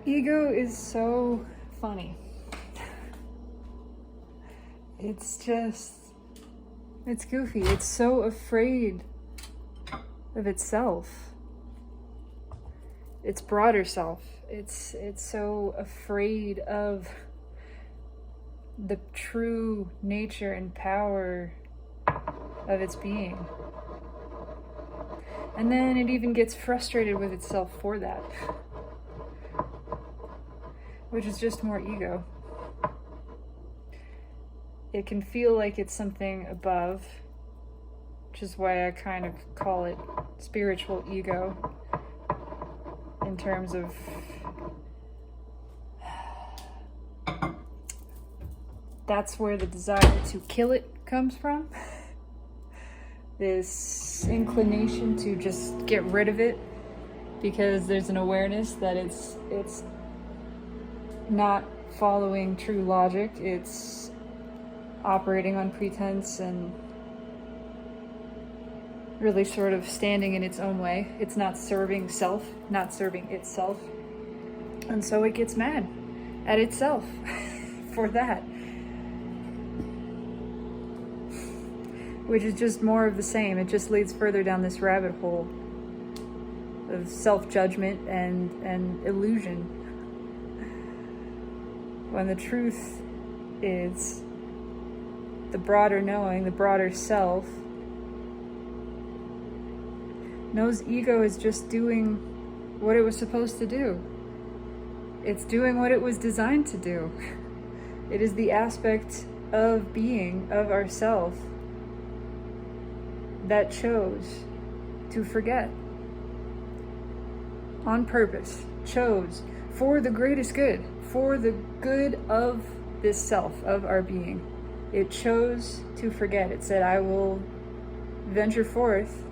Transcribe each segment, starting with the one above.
Ego is so funny. It's goofy. It's so afraid of itself. Its broader self. It's so afraid of the true nature and power of its being. And then it even gets frustrated with itself for that, which is just more ego. It can feel like it's something above, which is why I kind of call it spiritual ego, in terms of that's where the desire to kill it comes from. This inclination to just get rid of it because there's an awareness that it's not following true logic. It's operating on pretense and really sort of standing in its own way. It's not serving self, not serving itself. And so it gets mad at itself for that. Which is just more of the same. It just leads further down this rabbit hole of self-judgment and illusion. When the truth is the broader knowing, the broader self, knows ego is just doing what it was supposed to do. It's doing what it was designed to do. It is the aspect of being, of ourself, that chose to forget on purpose, chose for the greatest good, for the good of this self, of our being. It chose to forget. It said, I will venture forth,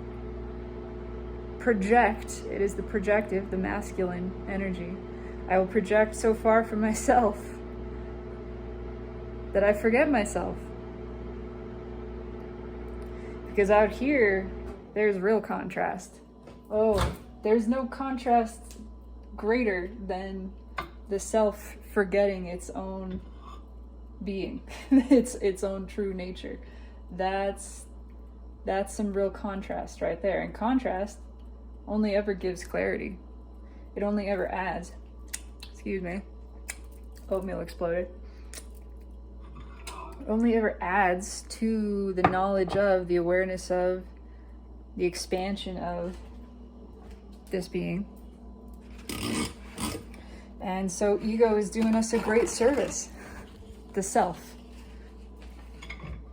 project. It is the projective, the masculine energy. I will project so far from myself that I forget myself. Because out here, there's real contrast. Oh, there's no contrast greater than the self forgetting its own being, its own true nature. That's some real contrast right there. And contrast only ever gives clarity. It only ever adds. Excuse me. Oatmeal exploded. Only ever adds to the knowledge of, the awareness of, the expansion of this being. And so ego is doing us a great service, the self,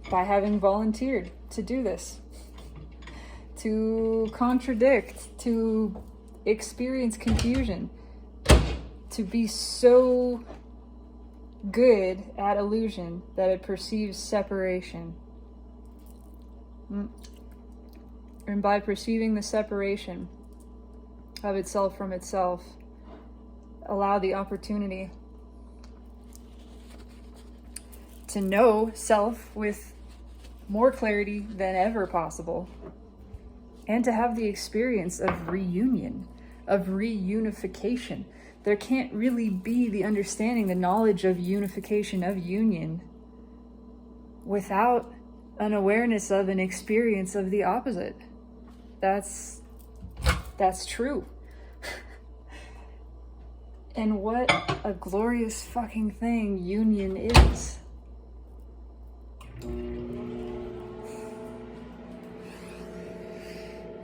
by having volunteered to do this, to contradict, to experience confusion, to be so good at illusion that it perceives separation. And by perceiving the separation of itself from itself, allow the opportunity to know self with more clarity than ever possible, and to have the experience of reunion, of reunification. There can't really be the understanding, the knowledge of unification, of union, without an awareness of an experience of the opposite. That's true. And what a glorious fucking thing union is.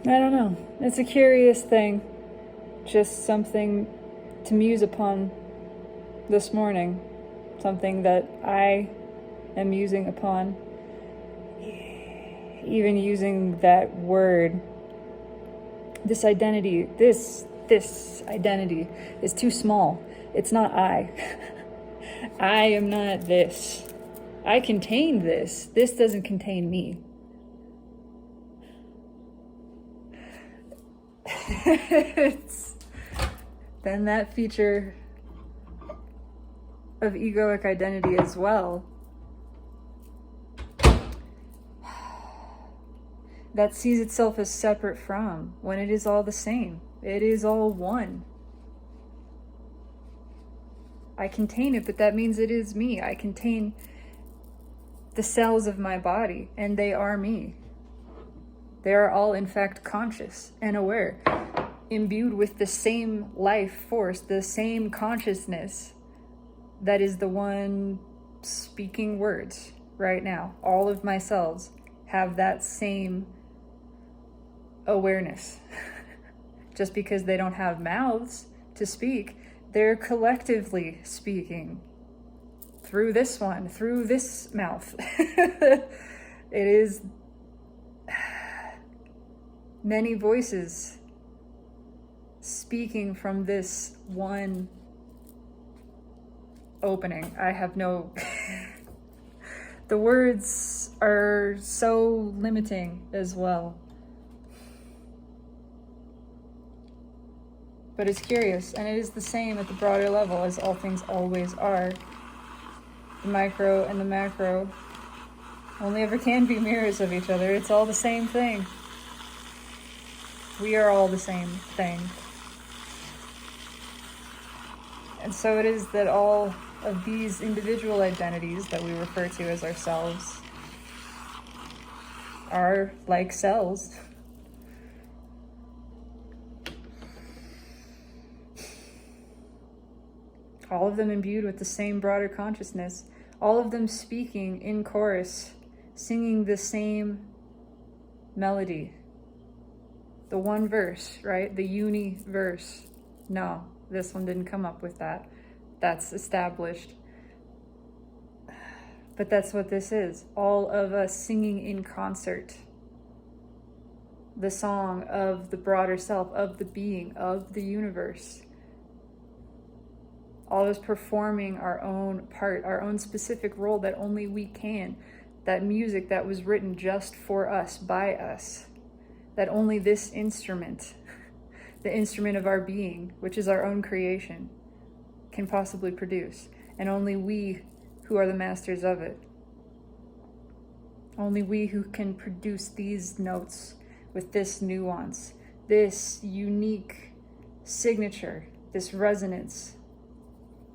I don't know. It's a curious thing. Just something to muse upon this morning. Something that I am musing upon. Even using that word. This identity, this identity is too small. It's not I. I am not this. I contain this. This doesn't contain me. Then that feature of egoic identity as well, that sees itself as separate from, when it is all the same. It is all one. I contain it, but that means it is me. I contain the cells of my body, and they are me. They are all, in fact, conscious and aware, imbued with the same life force, the same consciousness that is the one speaking words right now. All of my cells have that same awareness. Just because they don't have mouths to speak, they're collectively speaking through this one, through this mouth. It is many voices speaking from this one opening. I have no... The words are so limiting as well. But it's curious, and it is the same at the broader level as all things always are. The micro and the macro only ever can be mirrors of each other. It's all the same thing. We are all the same thing. And so it is that all of these individual identities that we refer to as ourselves are like cells. All of them imbued with the same broader consciousness, all of them speaking in chorus, singing the same melody. The one verse, right? The uni-verse. No, this one didn't come up with that. That's established. But that's what this is. All of us singing in concert. The song of the broader self, of the being, of the universe. All of us performing our own part, our own specific role that only we can. That music that was written just for us, by us. That only this instrument, the instrument of our being, which is our own creation, can possibly produce. And only we who are the masters of it. Only we who can produce these notes with this nuance, this unique signature, this resonance,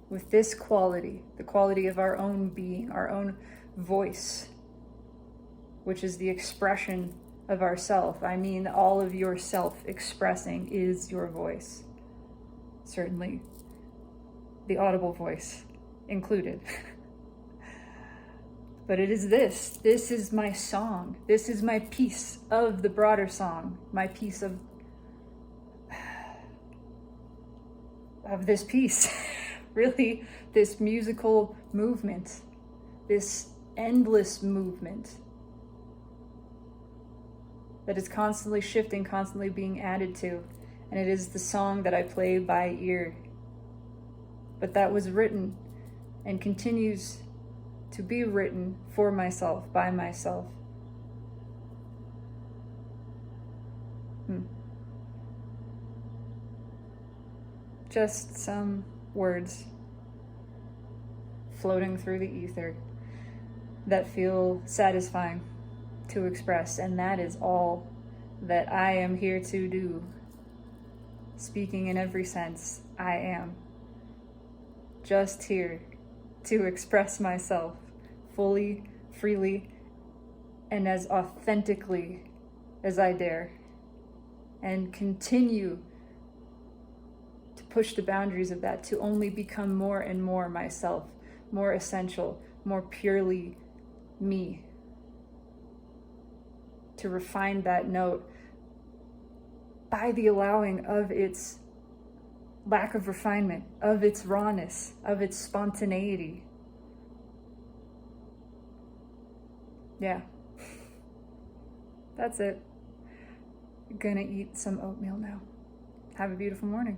with this quality, the quality of our own being, our own voice, which is the expression of ourself. I mean, all of your self-expressing is your voice. Certainly, the audible voice included. But it is this. This is my song. This is my piece of the broader song. My piece of this piece. Really, this musical movement. This endless movement that is constantly shifting, constantly being added to. And it is the song that I play by ear. But that was written and continues to be written for myself, by myself. Just some words floating through the ether that feel satisfying to express, and that is all that I am here to do. Speaking in every sense, I am just here to express myself fully, freely, and as authentically as I dare, and continue to push the boundaries of that, to only become more and more myself, more essential, more purely me, to refine that note by the allowing of its lack of refinement, of its rawness, of its spontaneity. Yeah, that's it. Gonna eat some oatmeal now. Have a beautiful morning.